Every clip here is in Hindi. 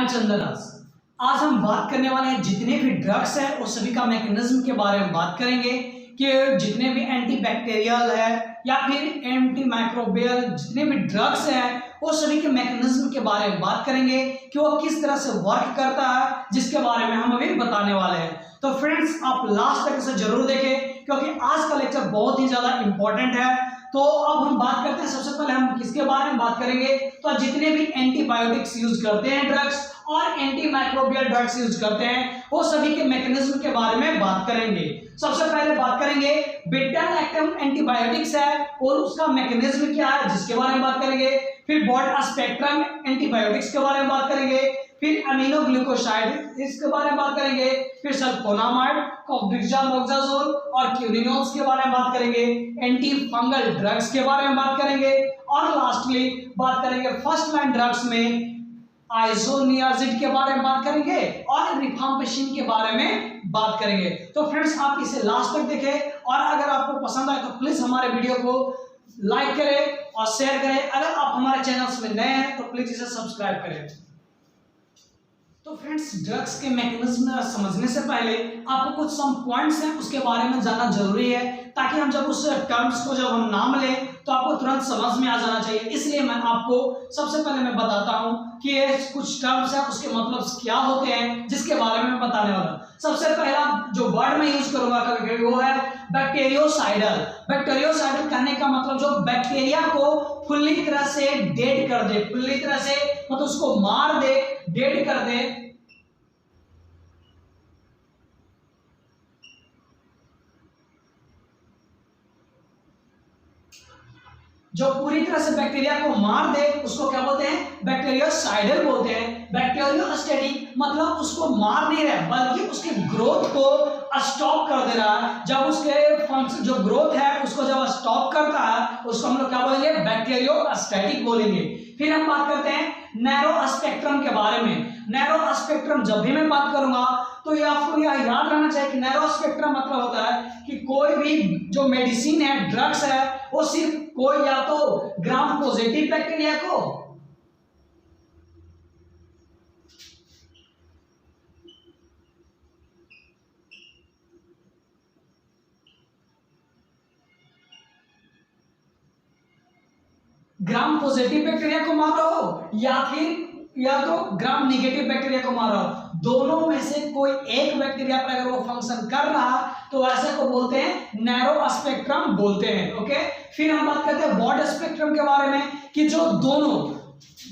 एम चंदन दास। आज हम बात करने वाले हैं जितने भी ड्रग्स हैं उस सभी का मैकेनिज्म के बारे में बात करेंगे कि जितने भी एंटी बैक्टीरियल है या फिर एंटी माइक्रोबियल जितने भी ड्रग्स हैं वो सभी के मैकेनिज्म के बारे में बात करेंगे कि वो किस तरह से वर्क करता है, जिसके बारे में हम अभी बताने वाले हैं। तो फ्रेंड्स आप लास्ट तक इसे जरूर देखें क्योंकि आज का लेक्चर बहुत ही ज्यादा इंपॉर्टेंट है। तो अब हम बात करते हैं, सबसे पहले हम किसके बारे में बात करेंगे, तो जितने भी एंटीबायोटिक्स यूज करते हैं ड्रग्स और एंटी माइक्रोबियल ड्रग्स यूज करते हैं वो सभी के मैकेनिज्म के बारे में बात करेंगे। सबसे पहले बात करेंगे बीटा लैक्टम एंटीबायोटिक्स है और उसका मैकेनिज्म क्या है जिसके बारे में बात करेंगे। फिर ब्रॉड स्पेक्ट्रम एंटीबायोटिक्स के बारे में बात करेंगे। फिर अमीनो ग्लूकोसाइड इसके बारे में बात करेंगे। फिर सल्फोनामाइड, कॉब्रिग्जामोक्साजोल और क्यूरिनोल्स के बारे में बात करेंगे। एंटी फंगल ड्रग्स के बारे में बात करेंगे और लास्टली बात करेंगे फर्स्ट लाइन ड्रग्स में आइसोनियाजिड के बारे में बात करेंगे और रिफाम्पिसिन के बारे में बात करेंगे। तो फ्रेंड्स आप इसे लास्ट तक देखें और अगर आपको पसंद आए तो प्लीज हमारे वीडियो को लाइक करें और शेयर करें। अगर आप हमारे चैनल में नए हैं तो प्लीज इसे सब्सक्राइब करें। तो फ्रेंड्स ड्रग्स के मैकेनिज्म समझने से पहले आपको कुछ सम पॉइंट्स हैं उसके बारे में जानना जरूरी है ताकि हम जब उस टर्म्स को जब हम नाम लें तो आपको तुरंत समझ में आ जाना चाहिए। इसलिए मैं आपको सबसे पहले मैं बताता हूं कि ये कुछ टर्म्स हैं उसके मतलब क्या होते हैं जिसके बारे में मैं बताने वाला हूं। सबसे पहला जो वर्ड मैं यूज करूंगा कभी वो है बैक्टीरियोसाइडल। बैक्टीरियोसाइडल कहने का मतलब जो बैक्टीरिया को पूरी तरह से डेड कर दे, पूरी तरह से मतलब उसको मार दे, डेड कर दे। जो पूरी तरह से बैक्टीरिया को मार दे उसको क्या बोलते हैं, बैक्टीरियोसाइडल बोलते हैं। बैक्टीरियोस्टैटिक मतलब उसको मार नहीं रहा बल्कि उसके ग्रोथ को स्टॉप कर दे रहा है। जब उसके फंक्शन जो ग्रोथ है उसको जब स्टॉप करता है उसको हम लोग क्या बोलेंगे, बैक्टीरियोस्टैटिक बोलेंगे। फिर हम बात करते हैं नैरो स्पेक्ट्रम के बारे में। नैरो स्पेक्ट्रम जब भी मैं बात करूंगा तो ये आपको यह याद रहना चाहिए कि नैरो स्पेक्ट्रम मतलब होता है कि कोई भी जो मेडिसिन है, ड्रग्स है, वो सिर्फ कोई या तो ग्राम पॉजिटिव बैक्टीरिया को ग्राम पॉजिटिव बैक्टीरिया को मारो या तो ग्राम निगेटिव बैक्टीरिया को मारो। दोनों में से कोई एक बैक्टीरिया पर अगर वो फंक्शन कर रहा तो ऐसे को बोलते हैं नैरो स्पेक्ट्रम बोलते हैं। ओके, फिर हम बात करते हैं ब्रॉड स्पेक्ट्रम के बारे में कि जो दोनों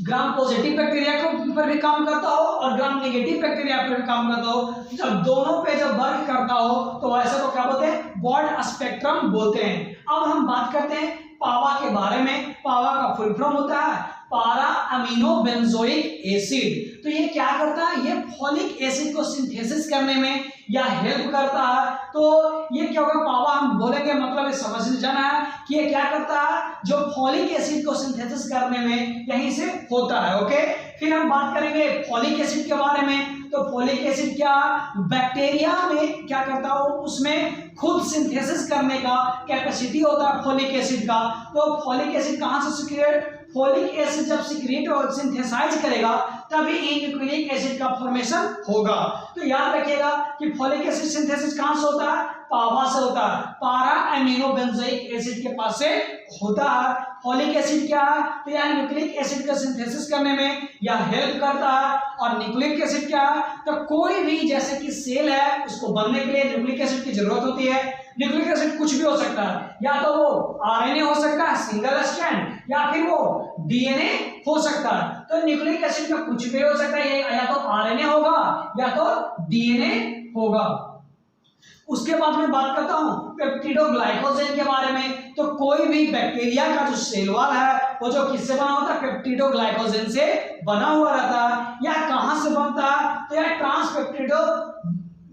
ग्राम पॉजिटिव बैक्टीरिया को पर भी काम करता हो और ग्राम नेगेटिव बैक्टीरिया पर भी काम करता हो। जब दोनों पे जब वर्क करता हो तो ऐसे को क्या बोलते हैं, ब्रॉड स्पेक्ट्रम बोलते हैं। अब हम बात करते हैं पावा के बारे में। पावा का फुल फॉर्म होता है पारा अमीनो बेंजोइक एसिड। तो ये क्या करता है, ये फॉलिक एसिड को सिंथेसिस करने में या हेल्प करता है। तो ये क्या होगा, पावा हम बोलेंगे मतलब ये समझ जाना है कि ये क्या करता है, जो फॉलिक एसिड को सिंथेसिस करने में यहीं से होता है। ओके, फिर हम बात करेंगे फॉलिक एसिड के बारे में। तो फॉलिक एसिड क्या बैक्टीरिया में क्या करता है, उसमें खुद सिंथेसिस करने का कैपेसिटी होता है फॉलिक एसिड का। तो फॉलिक एसिड कहां से सीक्रेट, फॉलिक एसिड जब सीक्रेट और सिंथेसाइज करेगा तभी न्यूक्लिक एसिड का फॉर्मेशन होगा। तो याद रखिएगा कि फॉलिक एसिड सिंथेसिस कहां से होता है, पावा से होता है, पारा अमीनो बेंजोइक एसिड के पास से होता है। फॉलिक एसिड क्या है, तो यह न्यूक्लिक एसिड का सिंथेसिस करने में यह हेल्प करता है। और न्यूक्लिक एसिड क्या है, तो कोई भी जैसे कि सेल है उसको बनने के लिए न्यूक्लिक एसिड की जरूरत होती है। न्यूक्लिक एसिड कुछ भी हो सकता है, या तो वो आरएनए हो सकता है सिंगल स्ट्रैंड, या फिर वो डीएनए हो सकता है। तो न्यूक्लिक एसिड में कुछ भी हो सकता है, या तो आरएनए होगा या तो डीएनए होगा। उसके बाद मैं बात करता हूं पेप्टिडोग्लाइकोजेन के बारे में। तो कोई भी बैक्टीरिया का जो सेल वॉल है वो जो किससे बना होता है, पेप्टिडोग्लाइकोजेन से बना हुआ रहता है। यह कहां से बनता है, तो यह ट्रांसपेप्टिडो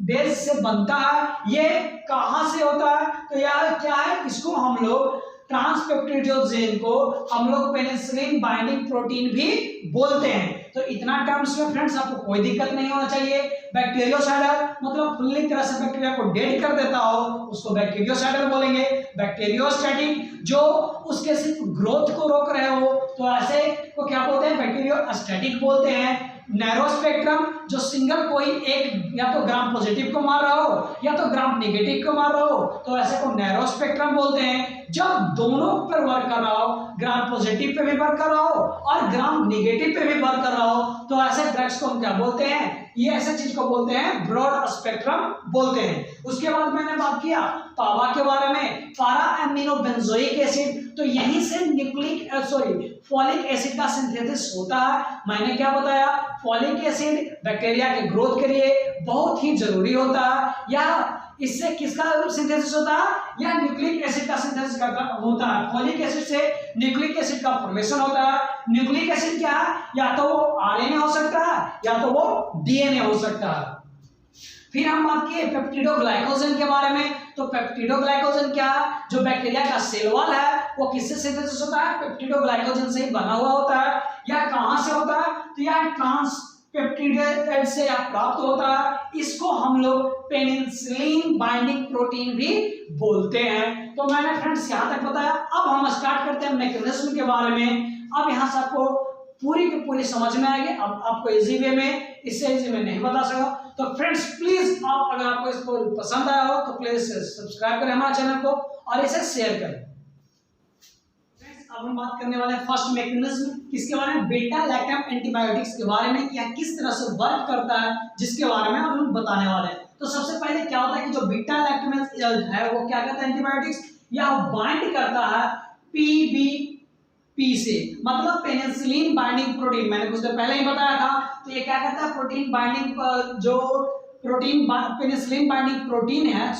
बेस से बनता है। ये कहां से होता है, तो यह क्या है, इसको हम लोग ट्रांसपेप्टिडोजेन को हम लोग पेनिसिलिन बाइंडिंग प्रोटीन भी बोलते हैं। तो इतना टर्म्स में फ्रेंड्स आपको कोई दिक्कत नहीं होना चाहिए। बैक्टीरियोसाइडल मतलब पूरी तरह से बैक्टीरिया को डेड कर देता हो उसको बैक्टीरियोसाइडल बोलेंगे। बैक्टीरियोस्टैटिक जो उसके सिर्फ ग्रोथ को रोक रहे हो तो ऐसे को क्या बोलते हैं, बैक्टीरियोस्टैटिक बोलते हैं। नैरो स्पेक्ट्रम, जो सिंगल कोई एक या तो ग्राम पॉजिटिव को मार रहा हो या तो ग्राम नेगेटिव को मार रहा हो, तो ऐसे को नैरो स्पेक्ट्रम बोलते हैं। जब दोनों पर वर्क कर रहा हो, ग्राम पॉजिटिव पे भी वर्क कर रहा हो और ग्राम नेगेटिव पे भी वर्क कर रहा हो, तो ऐसे ड्रग्स को हम क्या बोलते हैं, ये ऐसे चीज को बोलते हैं ब्रॉड स्पेक्ट्रम बोलते हैं। उसके बाद मैंने बात किया पावा के बारे में, पारा एमिनो बेंजोइक एसिड, तो यहीं से फॉलिक एसिड का सिंथेसिस होता है। मैंने क्या बताया, फॉलिक एसिड बैक्टीरिया के ग्रोथ के लिए बहुत ही जरूरी होता है। या इससे किसका सिंथेसिस होता है, या न्यूक्लिक एसिड का सिंथेसिस होता है। फॉलिक एसिड से न्यूक्लिक एसिड का फॉर्मेशन होता है। न्यूक्लिक एसिड क्या है, या तो वो आरएनए हो सकता है या तो वो डीएनए हो सकता है। फिर हम बात किए पेप्टिडोग्लाइकोजन के बारे में, तो पेप्टिडोग्लाइकोजन क्या है, जो बैक्टीरिया का सेल वॉल है वो किससे सिंथेसिस होता है, पेप्टिडोग्लाइकोजन से ही बना हुआ होता है। यह कहां से होता है, तो यह ट्रांसपेप्टिडेट से यह प्राप्त होता है। इसको हम लोग पेनिसिलिन बाइंडिंग प्रोटीन भी बोलते हैं। तो मैंने फ्रेंड्स यहां तक बताया। अब हम स्टार्ट करते हैं मैकेनिज्म के बारे में। अब यहां से आपको पूरी की पूरी समझ में आएगी। अब आपको इजी वे में, इससे इजी में नहीं बता सका, तो फ्रेंड्स प्लीज आप अगर आपको इसको पसंद आया हो तो प्लीज सब्सक्राइब करें हमारे चैनल को और इसे शेयर करें। अब हम बात करने वाले हैं फर्स्ट मैकेनिज्म किसके बारे में, बीटा लैक्टम एंटीबायोटिक्स के बारे में, कि किस तरह से वर्क करता है, जिसके बारे में हम बताने वाले हैं। तो सबसे पहले क्या होता है कि जो बीटा लैक्टम है वो क्या करता है, एंटीबायोटिक्स, या बाइंड करता है पीबीपी से, मतलब पेनिसिलिन बाइंडिंग प्रोटीन। मैंने कुछ देर पहले ही बताया था। तो ये क्या करता है, प्रोटीन बाइंडिंग, जो प्रोटीन पेनिसिलिन बाइंडिंग प्रोटीन है,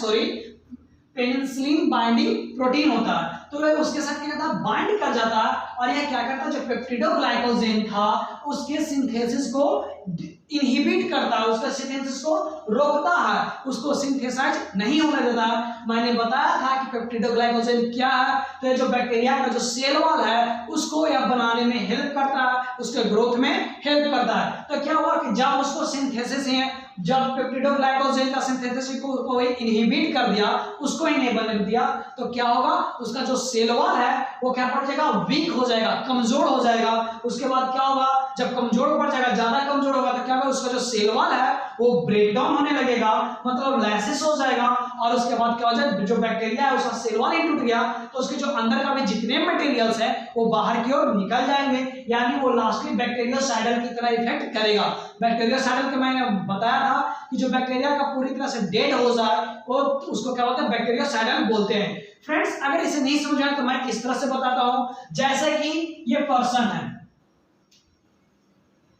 पेनिसिलिन बाइंडिंग प्रोटीन होता है, तो वह उसके साथ क्या करता है, बाइंड कर जाता है। और यह क्या करता है, जो पेप्टिडोग्लाइकोजेन था उसके सिंथेसिस को इनहिबिट करता है, उसका सिंथेसिस को रोकता है, उसको सिंथेसाइज नहीं होने देता। मैंने बताया था कि पेप्टिडोग्लाइकोजेन क्या है, तो ये जो बैक्टीरिया का जो सेल वॉल है उसको यह बनाने में हेल्प करता है, उसके ग्रोथ में हेल्प करता है। तो क्या हुआ कि जब उसको सिंथेसिस है, जब पेप्टिडोग्लाइकोजेन का सिंथेसिस को इनहिबिट कर दिया, उसको इनेबल दिया, तो क्या होगा, उसका जो सेल वॉल है वो क्या पड़ जाएगा, वीक हो जाएगा, कमजोर हो जाएगा। उसके बाद क्या होगा, जब कमजोर पड़ जाएगा, ज्यादा कमजोर होगा, तो क्या होगा, उसका जो सेल वॉल है वो ब्रेक डाउन होने लगेगा, मतलब लाइसिस हो जाएगा। और उसके बाद क्या हो जाएगा, जो बैक्टीरिया है उसका सेल वॉल ही टूट गया, तो उसके जो अंदर का भी जितने मटेरियल्स है वो बाहर की ओर निकल जाएंगे, यानी वो लास्टली बैक्टीरियोसाइडल की तरह इफेक्ट करेगा। बैक्टीरियोसाइडल के मैंने बताया था कि जो बैक्टीरिया का पूरी तरह से डेड हो जाए वो उसको क्या बोलते हैं, बैक्टीरियोसाइडल बोलते हैं। फ्रेंड्स अगर इसे नहीं समझा तो मैं किस तरह से बताता हूं, जैसे कि ये पर्सन है,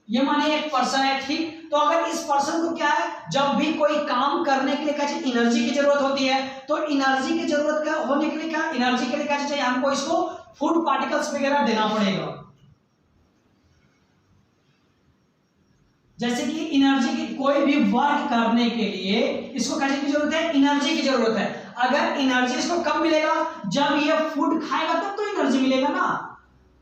ये माने एक पर्सन है, ठीक। तो अगर इस पर्सन को क्या है, जब भी कोई काम करने के लिए क्या चाहिए, एनर्जी की जरूरत होती है, तो एनर्जी की जरूरत क्या होने के लिए, क्या एनर्जी के लिए क्या चाहिए, हमको इसको फूड पार्टिकल्स वगैरह देना पड़ेगा। जैसे कि एनर्जी की कोई भी वर्क करने के लिए इसको क्या की जरूरत है, एनर्जी की जरूरत है। अगर एनर्जी इसको कब मिलेगा, जब ये फूड खाएगा तब तो एनर्जी मिलेगा ना,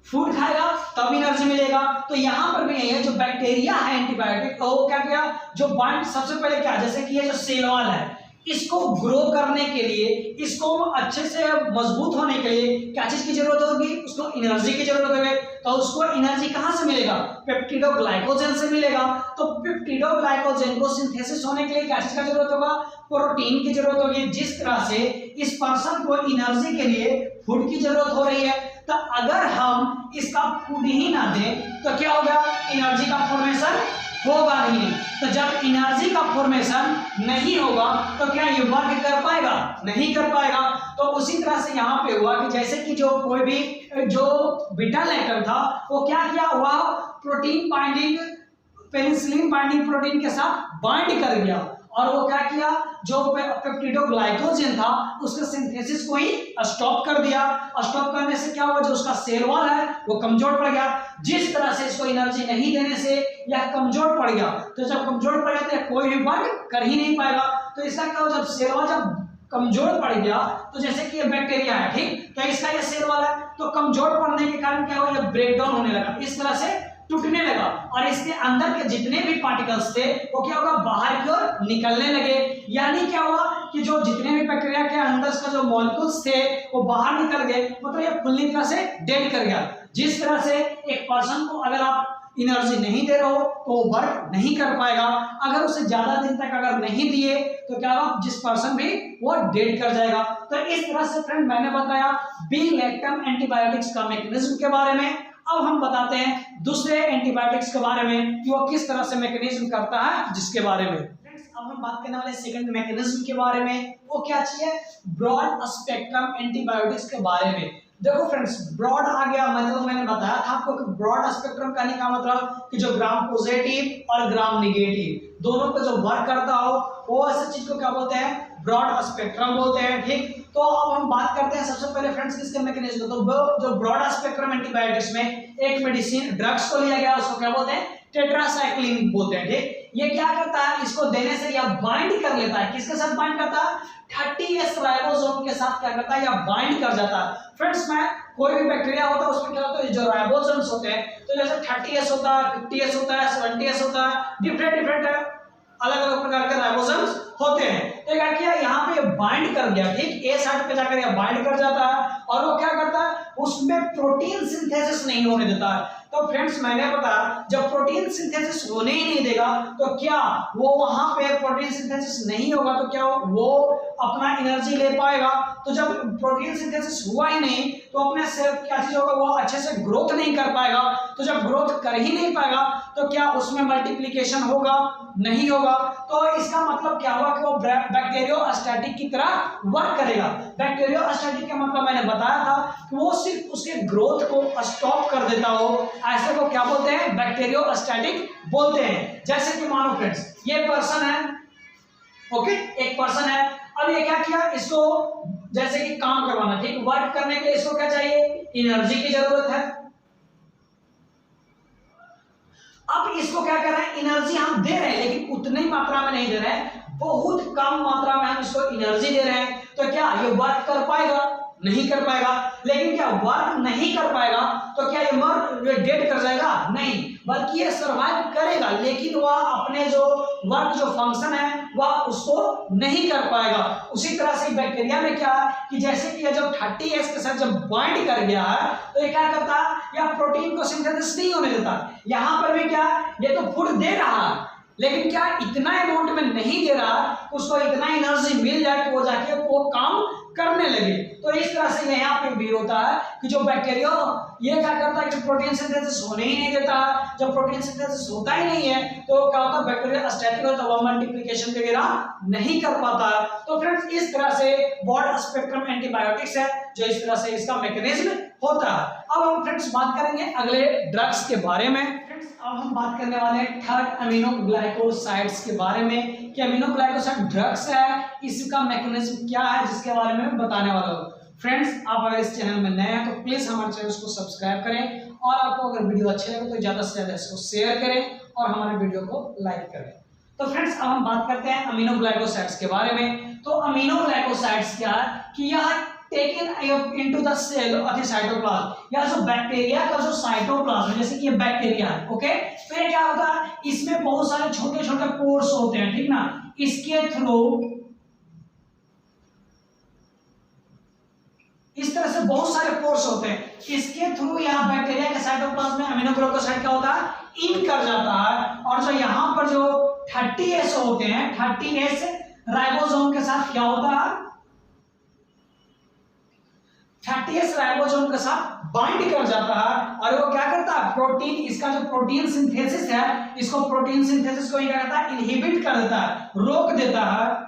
फूड खाएगा तब एनर्जी मिलेगा। तो यहां पर भी यही है, जो बैक्टीरिया है एंटीबायोटिक, वो क्या किया, जो बाइंड सबसे पहले क्या, जैसे कि ये जो सेल वॉल है इसको ग्रो करने के लिए, इसको अच्छे से मजबूत होने के लिए क्या चीज की जरूरत होगी, उसको एनर्जी की जरूरत होगी। तो उसको एनर्जी कहां से मिलेगा, पेप्टिडोग्लाइकोजेन से मिलेगा। तो पेप्टिडोग्लाइकोजेन को सिंथेसिस होने के लिए क्या चीज का जरूरत होगा, प्रोटीन की जरूरत होगी। जिस तरह से इस पर्सन को एनर्जी के लिए फूड की जरूरत हो रही है, तो अगर हम इसका फूड ही ना दें तो क्या होगा, एनर्जी का फॉर्मेशन होगा नहीं। तो जब एनर्जी का फॉर्मेशन नहीं होगा तो क्या ये वर्क कर पाएगा, नहीं कर पाएगा। तो उसी तरह से यहाँ पे हुआ कि जैसे कि जो कोई भी जो बीटा लैक्टम था वो क्या किया हुआ, protein binding, penicillin binding protein के साथ बाइंड कर गया, और वो क्या किया, जो पेप्टिडोग्लाइकोजेन था उसके सिंथेसिस को ही स्टॉप कर दिया। स्टॉप करने से क्या हुआ, जो उसका सेल वॉल है वो कमजोर पड़ गया। जिस तरह से इसको एनर्जी नहीं देने से यह कमजोर पड़ गया, तो जब कमजोर पड़ गया तो यह कोई भी वर्क कर ही नहीं पाएगा। तो इसका क्या हुआ, जब सेल वॉल जब कमजोर पड़ गया, तो जैसे कि ये बैक्टीरिया है, ठीक, तो इसका ये सेल वॉल है, तो कमजोर पड़ने के कारण क्या हुआ, ये ब्रेक डाउन होने लगा, इस तरह से टूटने लगा, और इसके अंदर के जितने भी पार्टिकल्स थे वो क्या होगा, बाहर की ओर निकलने लगे। यानी क्या हुआ कि जो जितने भी बैक्टीरिया के अंदर का जो मॉलिक्यूल्स थे वो बाहर निकल गए, मतलब ये फुल्ली तरह से डेड कर गया। जिस तरह से एक पर्सन को अगर आप एनर्जी नहीं दे रहे हो तो वो वर्क नहीं कर पाएगा। अगर उसे ज्यादा दिन तक अगर नहीं दिए तो क्या होगा, जिस पर्सन भी वो डेड कर जाएगा। तो इस तरह से फ्रेंड मैंने बताया बी लैक्टम एंटीबायोटिक्स का मैकेनिज्म के बारे में। अब हम बताते हैं दूसरे एंटीबायोटिक्स के बारे में कि वो किस तरह से मैकेनिज्म करता है, जिसके बारे में फ्रेंड्स अब हम बात करने वाले सेकंड मैकेनिज्म के बारे में। वो क्या चीज है, ब्रॉड स्पेक्ट्रम एंटीबायोटिक्स के बारे में। देखो फ्रेंड्स, ब्रॉड आ गया मतलब मैंने बताया था आपको कि ब्रॉड स्पेक्ट्रम कहने का मतलब कि जो ग्राम पॉजिटिव और ग्राम नेगेटिव दोनों पे जो वर्क करता हो वो ऐसे चीज को क्या बोलते हैं, ब्रॉड स्पेक्ट्रम बोलते हैं। ठीक, तो अब हम बात करते हैं सबसे पहले फ्रेंड्स किसके मैकेनिज्म। तो जो ब्रॉड स्पेक्ट्रम एंटीबायोटिक्स में एक मेडिसिन ड्रग्स को लिया गया, उसको क्या बोलते हैं, टेट्रासाइक्लिन बोलते हैं। ठीक, ये क्या करता है, इसको देने से या बाइंड कर लेता है, किसके साथ बाइंड करता है, 30S राइबोसोम के साथ क्या करता है, या बाइंड कर जाता है। फ्रेंड्स में कोई भी बैक्टीरिया होता है उसमें क्या होता है, जो राइबोसोम्स होते हैं, तो जैसे 30S होता है, 50S होता है, 70S होता है, डिफरेंट अलग अलग प्रकार के राइबोसोम्स होते हैं। तो क्या किया, यहाँ पे बाइंड कर गया। ठीक, ए साइड पे जाकर यह बाइंड कर जाता है और वो क्या करता है, उसमें प्रोटीन सिंथेसिस नहीं होने देता है। तो फ्रेंड्स मैंने बताया जब प्रोटीन सिंथेसिस होने ही नहीं देगा तो क्या वो वहां पे प्रोटीन सिंथेसिस नहीं होगा तो क्या वो अपना एनर्जी ले पाएगा। तो जब प्रोटीन सिंथेसिस हुआ ही नहीं तो अपने से क्या चीज होगा, वो अच्छे से ग्रोथ नहीं कर पाएगा। तो जब ग्रोथ कर ही नहीं पाएगा तो क्या उसमें मल्टीप्लिकेशन होगा, नहीं होगा। तो इसका मतलब क्या हुआ कि वो बैक्टीरियोस्टैटिक की तरह वर्क करेगा। बैक्टीरियोस्टैटिक का मतलब मैंने बताया था कि वो सिर्फ उसके ग्रोथ को स्टॉप कर देता हो, ऐसे को क्या बोलते हैं, बैक्टीरियोस्टैटिक बोलते हैं। जैसे कि मानो फ्रेंड्स ये पर्सन है, ओके, एक पर्सन है, अब ये क्या किया, इसको जैसे कि काम करवाना, ठीक, वर्क करने के लिए इसको क्या चाहिए, एनर्जी की जरूरत है। अब इसको क्या कर रहे हैं, एनर्जी हम दे रहे हैं लेकिन उतनी मात्रा में नहीं दे रहे हैं, बहुत कम मात्रा में हम इसको एनर्जी दे रहे हैं। तो क्या ये वर्क कर पाएगा, नहीं कर पाएगा। लेकिन क्या वर्क नहीं कर पाएगा तो क्या ये डेड कर जाएगा, नहीं, बल्कि ये सर्वाइव करेगा लेकिन वह अपने जो वर्क जो फंक्शन है वह उसको नहीं कर पाएगा। उसी तरह से बैक्टीरिया में क्या है कि जैसे कि जब 30S के साथ जब बाइंड कर गया है तो ये क्या करता है, या प्रोटीन को सिंथेसिस नहीं होने देता। यहाँ पर भी क्या, ये तो फूड दे रहा है लेकिन क्या इतना अमाउंट में नहीं दे रहा, उसको इतना एनर्जी मिल जाए कि वो जाके वो काम करने लगे। तो इस तरह से यहाँ पे भी होता है कि जो बैक्टीरिया ये क्या करता है कि प्रोटीन सिंथेसिस होने ही नहीं देता। जब प्रोटीन सिंथेसिस होता ही नहीं है तो क्या होता है, बैक्टीरिया स्टैटिक होता है, वो मल्टीप्लिकेशन वगैरह नहीं कर पाता है। तो फ्रेंड्स इस तरह से ब्रॉड स्पेक्ट्रम एंटीबायोटिक्स है जो इस तरह से इसका मैकेनिज्म होता है। अब हम फ्रेंड्स बात करेंगे अगले ड्रग्स के बारे में। अब हम बात करने वाले हैं थर्ड अमीनोग्लाइकोसाइड्स के बारे में कि अमीनोग्लाइकोसाइड ड्रग्स है, इसका मैकेनिज्म क्या है, जिसके बारे में बताने वाला हूँ। फ्रेंड्स आप अगर इस चैनल में नए हैं तो प्लीज हमारे चैनल को सब्सक्राइब करें और आपको अगर वीडियो अच्छे लगे तो ज्यादा से ज्यादा इसको शेयर करें और हमारे वीडियो को लाइक करें। तो फ्रेंड्स अब हम बात करते हैं अमीनोग्लाइकोसाइड्स के बारे में। तो अमीनोग्लाइकोसाइड्स क्या है कि यह taken into the cell of the cytoplasm, या जो बैक्टीरिया का जो साइटोप्लाज्म है, जैसे कि ये बैक्टीरिया है, ओके, तो ये क्या होता है, इसमें बहुत सारे छोटे छोटे पोर्स होते हैं, ठीक ना, इसके थ्रू इस तरह से बहुत सारे पोर्स होते हैं, इसके थ्रू यहाँ बैक्टीरिया के साइटोप्लाज्म में अमीनोग्लाइकोसाइड क्या होता है, इन कर जाता है। और जो यहाँ पर जो 30S होते हैं, 30S राइबोसोम के साथ क्या होता है, 30S राइबोसोम के साथ बाइंड कर जाता है और वो क्या करता है, प्रोटीन, इसका जो प्रोटीन सिंथेसिस है, इसको प्रोटीन सिंथेसिस को क्या करता है, इनहिबिट कर देता है, रोक देता है।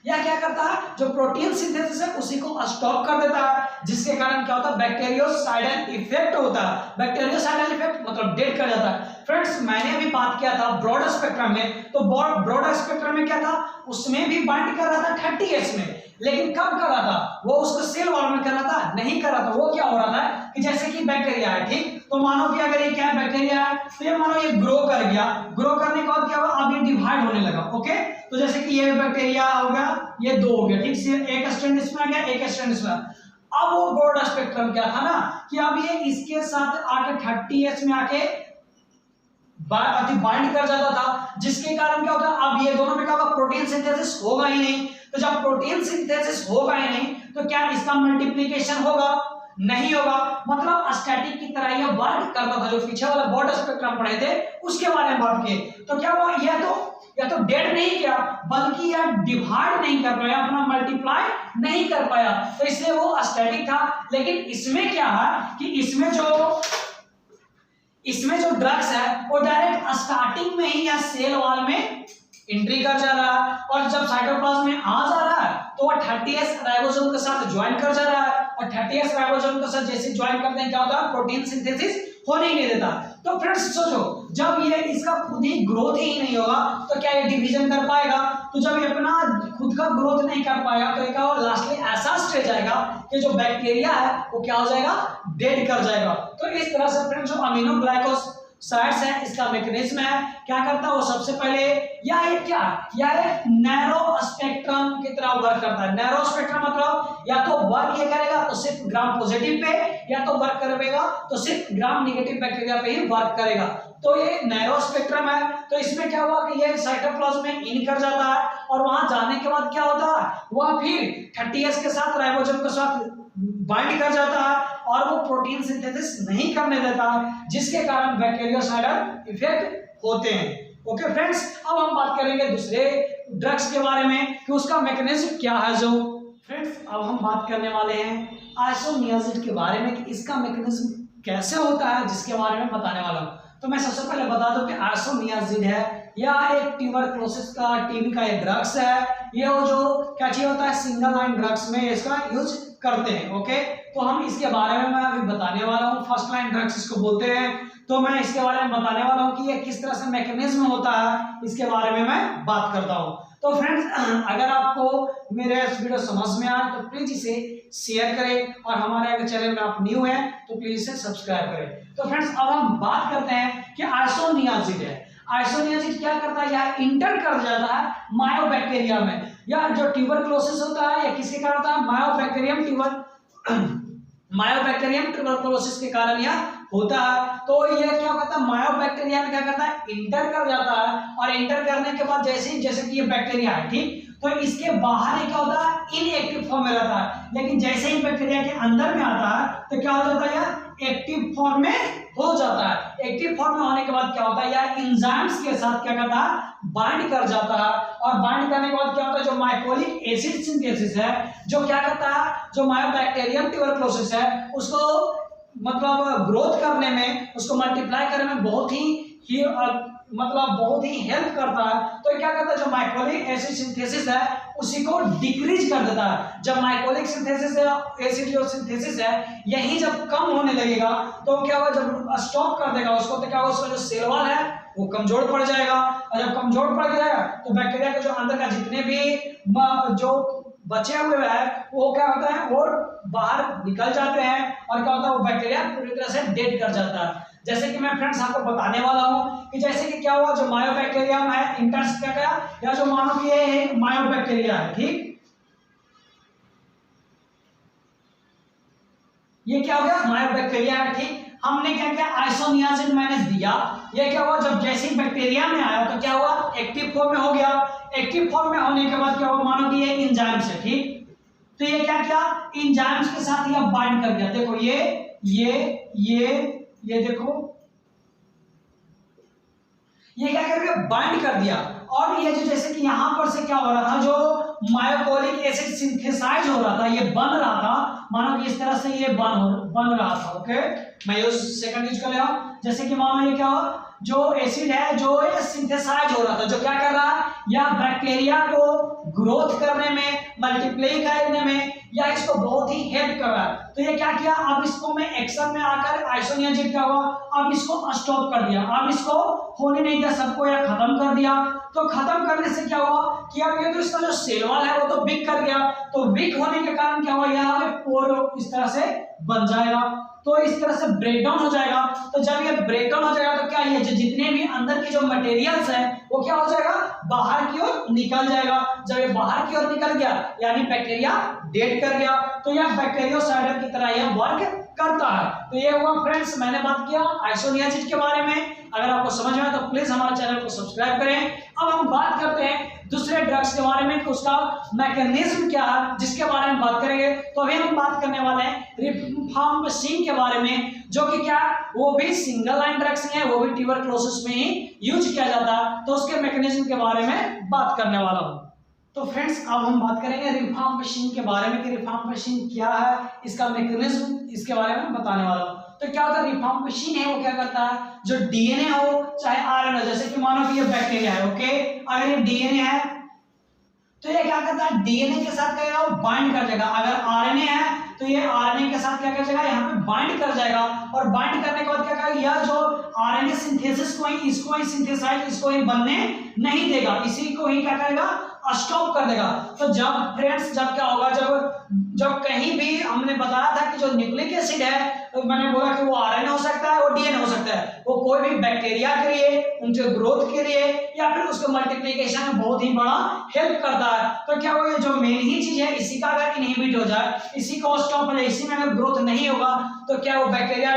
या क्या करता है, जो प्रोटीन सिंथेसिस है उसी को स्टॉप कर देता है, जिसके कारण क्या होता है, बैक्टीरियोसाइडल इफेक्ट होता है। बैक्टीरियोसाइडल इफेक्ट मतलब डेड कर जाता है। फ्रेंड्स मैंने अभी बात किया था ब्रॉड स्पेक्ट्रम में, तो ब्रॉड स्पेक्ट्रम में क्या था, उसमें भी बाइंड कर रहा था 30S में, लेकिन कब कर रहा था, वो उसको सेल वॉल में कर रहा था, नहीं कर रहा था। वो क्या हो रहा था कि जैसे कि बैक्टीरिया है, ठीक, तो मानो कि अगर ये क्या है, बैक्टीरिया है, तो ये मानो ये ग्रो कर गया, ग्रो करने के बाद क्या हुआ, अब ये डिवाइड होने लगा, ओके, तो जैसे कि ये बैक्टीरिया हो गया, ये दो हो गया, ठीक से, एक स्ट्रैंड इसमें आ गया, एक स्ट्रैंड इसमें। अब वो ब्रॉड स्पेक्ट्रम क्या था ना कि अब ये इसके साथ आके 30S में आके बाइंड कर जाता था, जिसके कारण क्या होता है, अब ये दोनों में क्या होगा, प्रोटीन सिंथेसिस होगा ही नहीं। तो जब प्रोटीन सिंथेसिस होगा ही नहीं तो क्या इसका मल्टीप्लिकेशन होगा, नहीं होगा। मतलब स्टैटिक की तरह यह वर्क करता था। जो पीछे वाला बॉड स्पेक्ट्रम पढ़े थे उसके बारे में बात किए, तो क्या हुआ, यह तो डेड नहीं किया, बल्कि यह डिवाइड नहीं कर पाया, अपना मल्टीप्लाई नहीं कर पाया, तो इसलिए वो स्टैटिक था। लेकिन इसमें क्या है कि इसमें जो ड्रग्स है वो डायरेक्ट स्टार्टिंग में ही या सेल वॉल में एंट्री कर जा रहा है, और जब साइटोप्लाज्म में आ जा रहा है तो वह 30s राइबोसोम के साथ ज्वाइन कर जा रहा है, और 30s राइबोसोम के साथ जैसे ज्वाइन करते हैं क्या होता है, प्रोटीन सिंथेसिस होने ही नहीं देता। तो फ्रेंड्स सोचो, जब ये इसका खुद ही ग्रोथ ही नहीं होगा तो क्या ये डिवीजन कर पाएगा? तो जब ये अपना खुद का ग्रोथ नहीं कर पाएगा तो क्या होगा, लास्टली ऐसा स्टेज आएगा कि जो बैक्टीरिया है वो क्या हो जाएगा, डेड कर जाएगा। तो इस तरह से फ्रेंड्स जो अमीनो ग्लाइकोसाइड्स है, इसका मैकेनिज्म है, क्या करता है वो सबसे पहले यह नैरो स्पेक्ट्रम की तरह वर्क करता है। नैरो स्पेक्ट्रम मतलब या तो वर्क ये करेगा तो सिर्फ ग्राम पॉजिटिव पे, या तो वर्क करेगा तो सिर्फ ग्राम नेगेटिव बैक्टीरिया पे ही वर्क करेगा। तो ये नैरो स्पेक्ट्रम है। तो इसमें क्या हुआ कि ये साइटोप्लाज्म में इन कर जाता है, और वहां जाने के बाद क्या होता है, वह फिर 30s के साथ राइबोसोम के साथ बाइंड कर जाता है, और वो प्रोटीन सिंथेसिस नहीं करने देता है, जिसके कारण बैक्टीरियोसाइडल इफेक्ट होते हैं। ओके फ्रेंड्स, अब हम बात करेंगे दूसरे ड्रग्स के बारे में कि उसका मैकेनिज्म क्या है। जो फ्रेंड्स अब हम बात करने वाले हैं आइसोनियाजिड के बारे में कि इसका मैकेनिज्म कैसे होता है, जिसके बारे में बताने वाला हूं। तो मैं सबसे पहले बता दूं कि आइसोनियाजिड है यह एक ट्यूबरक्लोसिस का टीबी का एक ड्रग्स है। ये वो जो क्या चाहिए होता है, सिंगल लाइन ड्रग्स में इसका यूज करते हैं। ओके, तो हम इसके बारे में मैं अभी बताने वाला हूँ। फर्स्ट लाइन ड्रग्स इसको बोलते हैं। तो मैं इसके बारे में बताने वाला हूँ कि ये किस तरह से मैकेनिज्म होता है, इसके बारे में मैं बात करता हूँ। तो फ्रेंड्स अगर आपको मेरे इस वीडियो समझ में आए तो प्लीज इसे शेयर करें, और हमारे अगर चैनल में आप न्यू हैं तो प्लीज इसे सब्सक्राइब करें। तो फ्रेंड्स अब हम बात करते हैं कि आइसोनियाजिड है। आइसोनियाजिड क्या करता है, यह इंटर कर जाता है मायोबैक्टीरिया में। या जो ट्यूबरक्लोसिस होता है या किसके कारण होता है, मायोबैक्टीरियम ट्यूबरक्लोसिस के कारण यह होता है। तो ये क्या करता है, मायोबैक्टीरिया में क्या करता है, इंटर कर जाता है, और इंटर करने के बाद जैसे कि ये बैक्टीरिया है, ठीक, तो इसके बाहर ही क्या होता है, इनएक्टिव फॉर्म में रहता है। लेकिन जैसे ही बैक्टीरिया के अंदर में आता है तो क्या हो जाता है, यह एक्टिव फॉर्म में हो जाता है। एक्टिव फॉर्म में होने के बाद क्या होता है, यह एंजाइम्स के साथ क्या करता है, बाइंड कर जाता है, और बाइंड करने के बाद क्या होता है, जो माइकोलिक एसिड सिंथेसिस है, जो क्या करता है, जो मायोबैक्टीरियम ट्यूबरक्लोसिस है उसको मतलब ग्रोथ करने में, उसको मल्टीप्लाई करने में बहुत ही हेल्प करता है। तो क्या करता है, जो माइकोलिक एसिड सिंथेसिस है उसी को डिक्रीज कर देता है। जब माइकोलिक सिंथेसिस है, एसिड जो सिंथेसिस है यही जब कम होने लगेगा तो क्या होगा, जब स्टॉप कर देगा उसको तो क्या होगा, उसका जो सेल वॉल है वो कमजोर पड़ जाएगा, और जब कमजोर पड़ जाएगा तो बैक्टीरिया के जो अंदर का जितने भी जो बचे हुए हैं वो क्या होता है, वो बाहर निकल जाते हैं, और क्या होता है, वो बैक्टीरिया पूरी तरह से डेड कर जाता है। जैसे कि मैं फ्रेंड्स आपको बताने वाला हूं कि जैसे कि क्या हुआ, जो मायोबैक्टीरियम है इंटर्स क्या गया, या जो मानो कि ये मायोबैक्टीरिया है, ठीक, ये क्या हो गया, मायोबैक्टीरिया है, ठीक। हमने क्या किया, आइसोनियाजिड मैंने दिया, ये क्या हुआ, जब जैसे ही बैक्टीरिया में आया तो क्या हुआ, एक्टिव फॉर्म में हो गया। एक्टिव फॉर्म में होने के बाद क्या हुआ, मानो कि ये एंजाइम्स है, ठीक, तो ये क्या किया, एंजाइम्स के साथ ये बाइंड कर दिया। देखो ये देखो ये क्या कर दिया, बाइंड कर दिया। और ये जो जैसे कि यहां पर से क्या हो रहा था, जो मायोकोलिक एसिड सिंथेसाइज हो रहा था, ये बन रहा था, मानो कि इस तरह से ये बन रहा था। ओके, मैं यूज सेकंड यूज कर ले रहा हूं। जैसे कि मानो ये क्या हो, जो एसिड है जो ये सिंथेसाइज हो रहा था, जो क्या कर रहा है, या बैक्टीरिया को ग्रोथ करने में, मल्टीप्लाई करने में, या इसको बहुत ही हेल्प कर रहा है। तो ये क्या किया, अब इसको मैं एक्शन में आकर आइसोनियाजिड क्या हुआ, अब इसको स्टॉप कर दिया, अब इसको होने नहीं दिया, सबको यह खत्म कर दिया। तो खत्म करने से क्या हुआ कि अब ये तो इसका जो सेल वॉल है वो तो वीक कर गया, तो वीक होने के कारण क्या हुआ, यहाँ पे पोर इस तरह से बन जाएगा, तो इस तरह से ब्रेक डाउन हो जाएगा। तो जब ये ब्रेक डाउन हो जाएगा तो क्या, ये जितने भी अंदर की जो मटेरियल्स हैं वो क्या हो जाएगा, बाहर की ओर निकल जाएगा। जब ये बाहर की ओर निकल गया यानी बैक्टीरिया डेड कर गया, तो यह बैक्टीरियोसाइड की तरह यह वर्क करता है। तो ये हुआ फ्रेंड्स, मैंने बात किया आइसोनियासिड के बारे में। अगर आपको समझ में आया तो प्लीज हमारे चैनल को सब्सक्राइब करें। अब हम बात करते हैं दूसरे ड्रग्स के बारे में कि उसका मैकेनिज्म क्या है, जिसके बारे में बात करेंगे। तो अभी हम बात करने वाले हैं रिफाम्पिसिन के बारे में, जो कि क्या वो भी सिंगल लाइन ड्रग्स है, वो भी ट्यूबरक्लोसिस में ही यूज किया जाता है। तो उसके मैकेनिज्म के बारे में बात करने वाला हूं। तो फ्रेंड्स अब हम बात करेंगे रिफाम्पिसिन के बारे में कि रिफाम्पिसिन क्या है, इसका मैकेनिज्म इसके बारे में बताने वाला हूं। तो क्या होता है, रिफाम्पिसिन है वो क्या करता है, जो डीएनए हो चाहे आरएनए, जैसे कि मानो कि ये बैक्टीरिया है, ओके, अगर ये डीएनए है तो ये क्या करता है, डीएनए के साथ क्या करेगा, वो बाइंड कर जाएगा। अगर आरएनए है तो ये आरएनए के साथ क्या कर जाएगा, यहाँ पे बाइंड कर जाएगा, और बाइंड करने के बाद क्या करेगा, यह जो आरएनए सिंथेसिस को ही इसको ही सिंथेसाइज इसको ही बनने नहीं देगा, इसी को ही क्या करेगा, स्टॉप कर देगा। तो जब फ्रेंड्स जब क्या होगा, जब कहीं भी हमने बताया था कि जो न्यूक्लिक एसिड है, तो मैंने बोला कि वो आरएनए हो सकता है, वो डीएनए हो सकता है, वो कोई भी बैक्टीरिया के लिए, उनके ग्रोथ के लिए या फिर उसके मल्टीप्लिकेशन में बहुत ही बड़ा हेल्प करता है। तो क्या वो ये जो मेन ही चीज है, इसी का अगर इनहिबिट हो जाए, इसी का स्टॉप हो जाए, इसी में अगर ग्रोथ नहीं होगा तो क्या वो बैक्टीरिया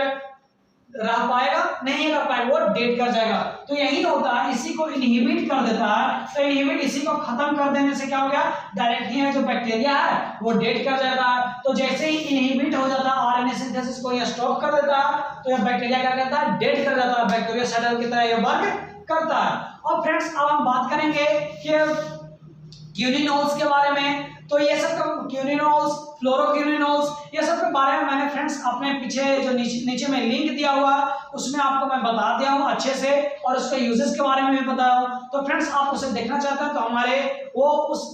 रह पाएगा, नहीं रह पाएगा, वो डेड कर जाएगा। तो यही होता है, इसी को इनहिबिट कर देता है। तो इनहिबिट इसी को खत्म कर देने से क्या हो गया, डायरेक्टली है जो बैक्टीरिया है वो डेड कर जाता है। तो जैसे ही इनहिबिट हो जाता है आरएनए सिंथेसिस को, ये स्टॉप कर देता है, तो यह बैक्टीरिया क्या करता है, डेड कर जाता है, बैक्टीरियोसाइड की तरह ये वर्क करता है। और फ्रेंड्स अब हम बात करेंगे कि क्यूनिनोल्स के बारे में। तो ये सब क्यूनिनोल्स, फ्लोरोक्यूनिनोल्स, ये सब के बारे में मैंने फ्रेंड्स अपने पीछे जो नीचे में लिंक दिया हुआ उसमें आपको मैं बता दिया हूँ अच्छे से, और उसके यूजेस के बारे में भी बताया हूँ। तो फ्रेंड्स आप उसे देखना चाहते हैं तो हमारे वो उस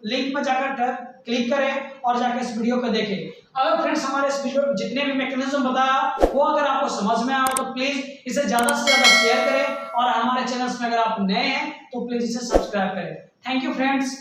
लिंक में जाकर क्लिक करें और जाकर इस वीडियो को देखें। अगर फ्रेंड्स हमारे इस वीडियो जितने भी मैकेनिज्म बताया वो अगर आपको समझ में आया तो प्लीज इसे ज्यादा से ज्यादा शेयर करें, और हमारे चैनल्स में अगर आप नए हैं तो प्लीज इसे सब्सक्राइब करें। Thank you friends.